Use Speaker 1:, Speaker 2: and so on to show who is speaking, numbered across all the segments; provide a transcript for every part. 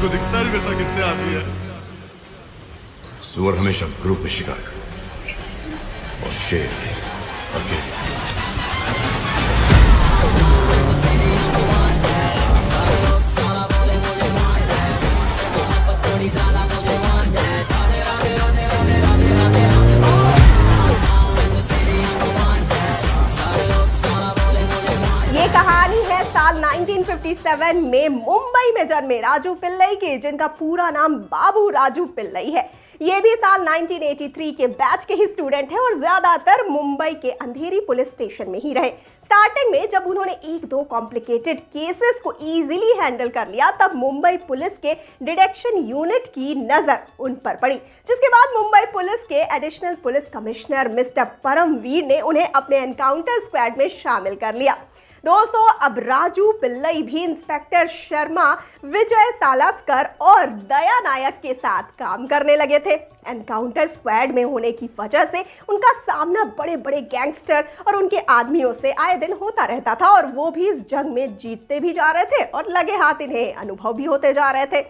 Speaker 1: तुमको दिखता नहीं मेरे साथ कितने आदमी है।
Speaker 2: सुअर हमेशा ग्रुप में शिकार करते हैं और शेर अकेले।
Speaker 3: ये कहानी है साल 1957 में मुंबई में जन्मे राजू पिल्लई की, जिनका पूरा नाम बाबू राजू पिल्लई है। ये भी साल 1983 के बैच के ही स्टूडेंट हैं और ज्यादातर मुंबई के अंधेरी पुलिस स्टेशन में ही रहे। स्टार्टिंग में जब उन्होंने एक दो कॉम्प्लिकेटेड केसेस को इजीली हैंडल कर लिया, तब मुंबई पुलिस के डिटेक्शन यूनिट की नजर उन पर पड़ी, जिसके बाद मुंबई पुलिस के additional police commissioner mister Paramvir ने उन्हें अपने एनकाउंटर स्क्वाड में शामिल कर लिया। दोस्तों, अब राजू पिल्लई भी इंस्पेक्टर शर्मा, विजय सालास्कर और दया नायक के साथ काम करने लगे थे। एनकाउंटर स्क्वाड में होने की वजह से उनका सामना बड़े बड़े गैंगस्टर और उनके आदमियों से आए दिन होता रहता था और वो भी इस जंग में जीतते भी जा रहे थे और लगे हाथ इन्हें अनुभव भी होते जा रहे थे।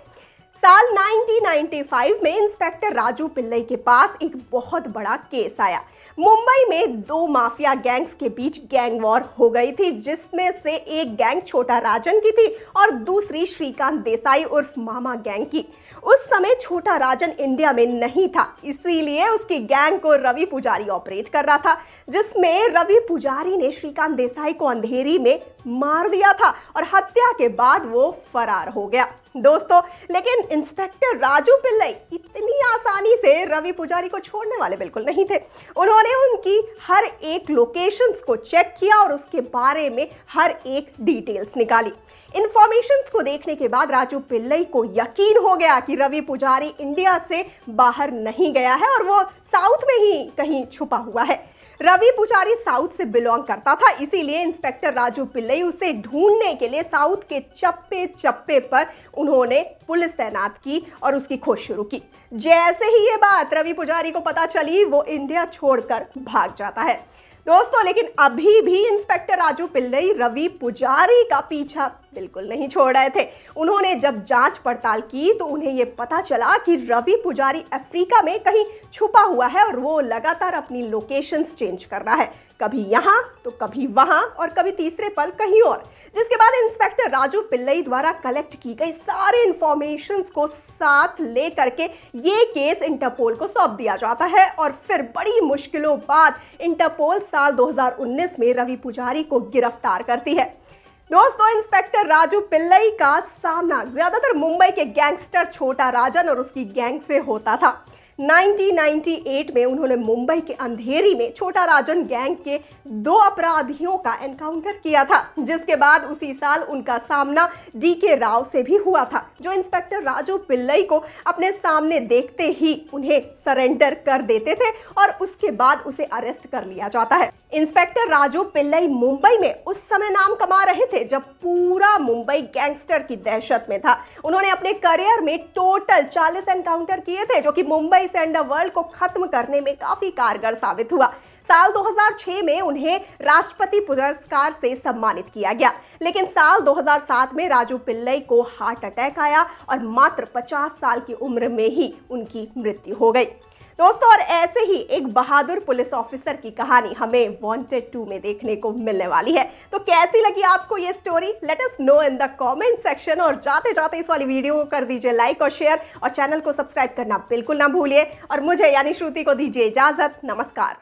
Speaker 3: साल 1995 में इंस्पेक्टर राजू पिल्लई के पास एक बहुत बड़ा केस आया। मुंबई में दो माफिया गैंग्स के बीच गैंग वॉर हो गई थी, जिसमें से एक गैंग छोटा राजन की थी और दूसरी श्रीकांत देसाई उर्फ मामा गैंग की। उस समय छोटा राजन इंडिया में नहीं था, इसीलिए उसकी गैंग को रवि पुजारी ऑपरेट कर रहा था, जिसमें रवि पुजारी ने श्रीकांत देसाई को अंधेरी में मार दिया था और हत्या के बाद वो फरार हो गया। दोस्तों, लेकिन इंस्पेक्टर राजू पिल्लई इतनी आसानी से रवि पुजारी को छोड़ने वाले बिल्कुल नहीं थे। उन्होंने उनकी हर एक लोकेशंस को चेक किया और उसके बारे में हर एक डिटेल्स निकाली। इंफॉर्मेशंस को देखने के बाद राजू पिल्लई को यकीन हो गया कि रवि पुजारी इंडिया से बाहर नहीं गया है और वो साउथ में ही कहीं छुपा हुआ है। रवि पुजारी साउथ से बिलोंग करता था, इसीलिए इंस्पेक्टर राजू पिल्लई उसे ढूंढने के लिए साउथ के चप्पे चप्पे पर उन्होंने पुलिस तैनात की और उसकी खोज शुरू की। जैसे ही ये बात रवि पुजारी को पता चली, वो इंडिया छोड़कर भाग जाता है। दोस्तों, लेकिन अभी भी इंस्पेक्टर राजू पिल्लई रवि पुजारी का पीछा बिल्कुल नहीं छोड़ रहे थे। उन्होंने जब जांच पड़ताल की तो उन्हें यह पता चला कि रवि पुजारी अफ्रीका में कहीं छुपा हुआ है और वो लगातार अपनी लोकेशंस चेंज कर रहा है, कभी यहाँ तो कभी वहां और कभी तीसरे पल कहीं और। जिसके बाद इंस्पेक्टर राजू पिल्लई द्वारा कलेक्ट की गई सारे इंफॉर्मेशंस को साथ ले करके ये केस इंटरपोल को सौंप दिया जाता है और फिर बड़ी मुश्किलों बाद इंटरपोल साल 2019 में रवि पुजारी को गिरफ्तार करती है। दोस्तों, इंस्पेक्टर राजू पिल्लई का सामना ज्यादातर मुंबई के गैंगस्टर छोटा राजन और उसकी गैंग से होता था। 1998 में उन्होंने मुंबई के अंधेरी में छोटा राजन गैंग के दो अपराधियों का एनकाउंटर किया था, जिसके बाद उसी साल उनका सामना डीके राव से भी हुआ था, जो इंस्पेक्टर राजू पिल्लई को अपने सामने देखते ही उन्हें सरेंडर कर देते थे और उसके बाद उसे अरेस्ट कर लिया जाता है। इंस्पेक्टर राजू पिल्लई मुंबई में उस समय नाम कमा रहे थे जब पूरा मुंबई गैंगस्टर की दहशत में था। उन्होंने अपने करियर में टोटल 40 एनकाउंटर किए थे, जो कि मुंबई से अंडरवर्ल्ड को खत्म करने में काफी कारगर साबित हुआ। साल 2006 में उन्हें राष्ट्रपति पुरस्कार से सम्मानित किया गया, लेकिन साल 2007 में राजू पिल्लई को हार्ट अटैक आया और मात्र 50 साल की उम्र में ही उनकी मृत्यु हो गई। दोस्तों, और ऐसे ही एक बहादुर पुलिस ऑफिसर की कहानी हमें वांटेड 2 में देखने को मिलने वाली है। तो कैसी लगी आपको ये story? Let us know in the comment section. और जाते जाते इस वाली वीडियो को कर दीजिए लाइक और शेयर और चैनल को सब्सक्राइब करना बिल्कुल ना भूलिए। और मुझे यानी श्रुति को दीजिए इजाजत। नमस्कार।